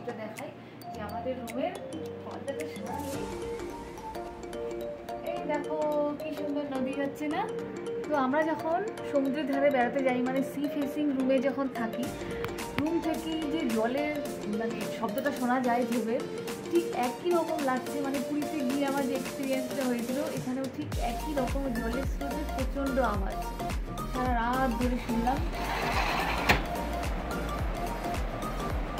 ভিউটা দেখাই যে আমাদের রুমের পর্দাটা সরাই। এই দেখো কি সুন্দর নদী যাচ্ছে না। তো আমরা যখন সমুদ্রের ধারে বেড়াতে যাই, মানে সি ফেসিং রুমে যখন থাকি, রুম থেকে যে জলের মানে শব্দটা শোনা যায় ঢেউয়ের, ঠিক একই রকম লাগছে। মানে পুরীতে গিয়ে আমার যে এক্সপিরিয়েন্সটা হয়েছিল, এখানেও ঠিক একই রকম জলের স্রোতে প্রচণ্ড আওয়াজ সারা রাত ধরে শুনলাম।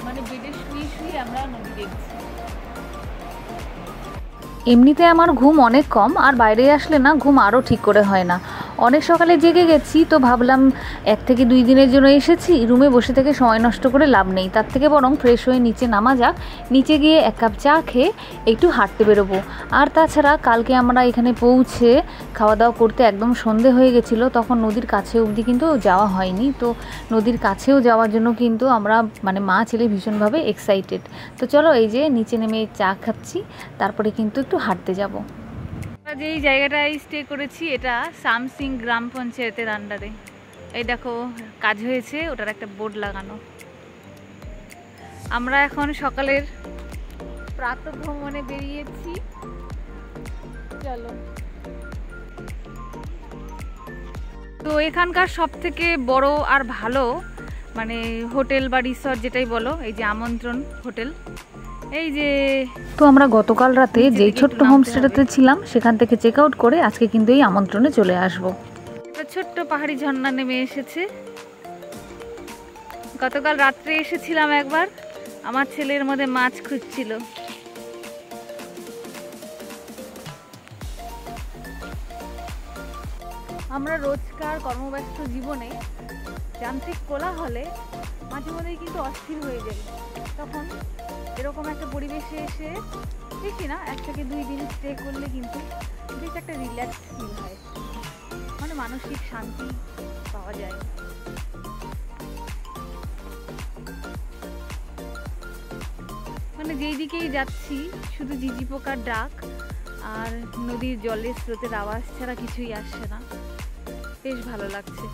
মানে বেডে শুয়ে শুয়ে আমরা নদী দেখছি। এমনিতে আমার ঘুম অনেক কম, আর বাইরে আসলে না ঘুম আরও ঠিক করে হয় না। অনেক সকালে জেগে গেছি, তো ভাবলাম 1 থেকে 2 দিনের জন্য এসেছি, রুমে বসে থেকে সময় নষ্ট করে লাভ নেই, তার থেকে বরং ফ্রেশ হয়ে নিচে নামা যাক। নিচে গিয়ে 1 কাপ চা খেয়ে একটু হাঁটতে বেরোবো। আর তাছাড়া কালকে আমরা এখানে পৌঁছে খাওয়া দাওয়া করতে একদম সন্ধে হয়ে গেছিলো, তখন নদীর কাছে অবধি কিন্তু যাওয়া হয়নি। তো নদীর কাছেও যাওয়ার জন্য কিন্তু আমরা মানে মা ছেলে ভীষণভাবে এক্সাইটেড। তো চলো এই যে নিচে নেমে চা খাচ্ছি, তারপরে কিন্তু একটু হাঁটতে যাব। যেই জায়গাটায় স্টে করেছি এটা সামসিং গ্রাম পঞ্চায়েতের আন্ডারে। এই দেখো কাজ হয়েছে, ওটার একটা বোর্ড লাগানো। আমরা এখন সকালের প্রাতঃভ্রমণে বেরিয়েছি। চলো। তো এখানকার সব থেকে বড় আর ভালো মানে হোটেল বা রিসর্ট যেটাই বলো, এই যে আমন্ত্রণ হোটেল। এই যে তো আমরা গতকাল রাতে যেই ছোট্ট হোমস্টেটাতে ছিলাম সেখান থেকে চেক আউট করে আজকে কিন্তু এই আমন্ত্রণে চলে আসব। একটা ছোট্ট পাহাড়ি ঝর্ণা নেমে এসেছে। গতকাল রাত্রে এসেছিলাম একবার, আমার ছেলের মধ্যে মাছ খুঁজছিল। আমরা রোজকার কর্মব্যস্ত জীবনে যান্ত্রিক কোলাহলে মাঝে মধ্যেই কিন্তু অস্থির হয়ে যাই। তখন এরকম একটা পরিবেশে এসে দেখি না 1 থেকে 2 দিন স্টে করলে কিন্তু বেশ একটা রিল্যাক্স ফিল হয়, মানে মানসিক শান্তি পাওয়া যায়। মানে যেই দিকেই যাচ্ছি শুধু ঝিঝি পোকার ডাক আর নদীর জলের স্রোতের আওয়াজ ছাড়া কিছুই আসছে না। বেশ ভালো লাগছে।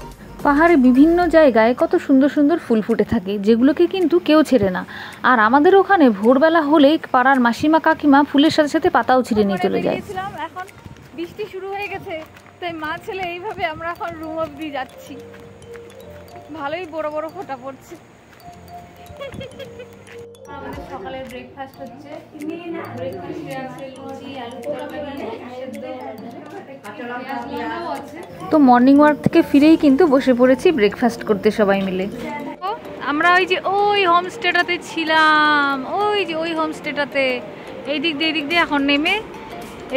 পাহাড়ে বিভিন্ন জায়গায় কত সুন্দর সুন্দর ফুল ফুটে থাকে, যেগুলোকে কিন্তু কেউ ছেড়ে না। আর আমাদের ওখানে ভোরবেলা হলেই পাড়ার মাসিমা কাকিমা ফুলের সাথে সাথে পাতাও ছিঁড়ে নিয়ে চলে যায়। এখন বৃষ্টি শুরু হয়ে গেছে, তাই মা ছেলে এইভাবে আমরা এখন রুম অবধি যাচ্ছি। ভালোই বড় বড় ফোঁটা পড়ছে। আমাদের সকালের ব্রেকফাস্ট হচ্ছে। ব্রেকফাস্টে আছে লুচি, আলু তরকারি, সেদ্ধ, তো মর্নিং ওয়াক থেকে ফিরেই কিন্তু বসে পড়েছি ব্রেকফাস্ট করতে সবাই মিলে। আমরা ওই যে ওই হোমস্টেটাতে ছিলাম, ওই যে ওই হোমস্টেটাতে এই দিক দিয়ে এখন নেমে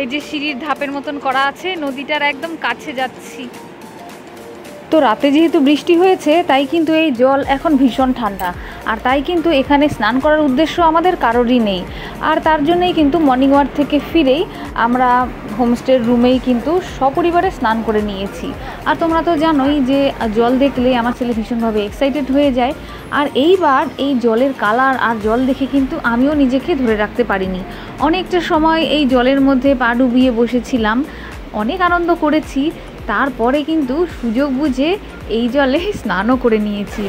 এই যে সিঁড়ির ধাপের মতন করা আছে, নদীটার একদম কাছে যাচ্ছি। তো রাতে যেহেতু বৃষ্টি হয়েছে তাই কিন্তু এই জল এখন ভীষণ ঠান্ডা, আর তাই কিন্তু এখানে স্নান করার উদ্দেশ্য আমাদের কারোরই নেই। আর তার জন্যই কিন্তু মর্নিং ওয়াক থেকে ফিরেই আমরা হোমস্টের রুমেই কিন্তু সপরিবারে স্নান করে নিয়েছি। আর তোমরা তো জানোই যে জল দেখলে আমার ছেলে ভীষণভাবে এক্সাইটেড হয়ে যায়। আর এইবার এই জলের কালার আর জল দেখে কিন্তু আমিও নিজেকে ধরে রাখতে পারিনি। অনেকটা সময় এই জলের মধ্যে পা ডুবিয়ে বসেছিলাম, অনেক আনন্দ করেছি। তারপরে কিন্তু সুযোগ বুঝে এই জলে স্নানও করে নিয়েছি।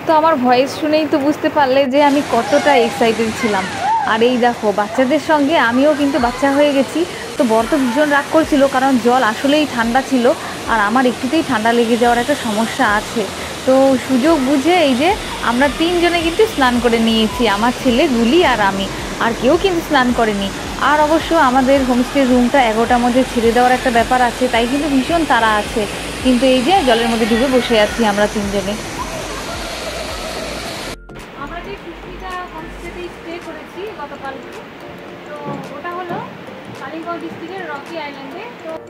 তো আমার ভয়েস শুনেই তো বুঝতে পারলে যে আমি কতটা এক্সাইটেড ছিলাম। আর এই দেখো বাচ্চাদের সঙ্গে আমিও কিন্তু বাচ্চা হয়ে গেছি। তো বর তো ভীষণ রাগ করছিল, কারণ জল আসলেই ঠান্ডা ছিল, আর আমার একটুতেই ঠান্ডা লেগে যাওয়ার একটা সমস্যা আছে। তো সুযোগ বুঝে এই যে আমরা 3 জনে কিন্তু স্নান করে নিয়েছি, আমার ছেলে, গুলি আর আমি। আর কেউ কিন্তু স্নান করেনি। আর অবশ্য আমাদের হোমস্টে রুমটা 11টার মধ্যে ছেড়ে দেওয়ার একটা ব্যাপার আছে, তাই কিন্তু ভীষণ তাড়া আছে। কিন্তু এই যে জলের মধ্যে ডুবে বসে আছি আমরা 3 জনে। আমরা যে পিকনিকটা হোমস্টেতেই স্টে করেছি গতকালকে, তো ওটা হলো কালিম্পং ডিস্ট্রিক্টের রকি আইল্যান্ডে।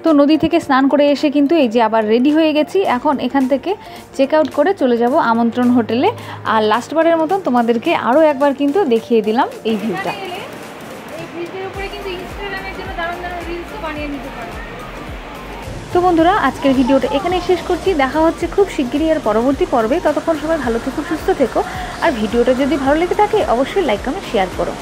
তো নদী থেকে স্নান করে এসে কিন্তু এই যে আবার রেডি হয়ে গেছি। এখন এখান থেকে চেক আউট করে চলে যাব আমন্ত্রণ হোটেলে। আর লাস্টবারের মতন তোমাদেরকে আরও একবার কিন্তু দেখিয়ে দিলাম এই ভিউটা। এই ব্রিজের উপরে কিন্তু ইনস্টাগ্রামের জন্য দারুণ দারুণ রিলসও বানিয়ে নিতে পারো। তো বন্ধুরা আজকের ভিডিওটা এখানেই শেষ করছি। দেখা হচ্ছে খুব শিগগিরই আর পরবর্তী পর্বে। ততক্ষণ সবাই ভালো থেকো, সুস্থ থেকো। আর ভিডিওটা যদি ভালো লেগে থাকে অবশ্যই লাইক কমেন্ট শেয়ার করো।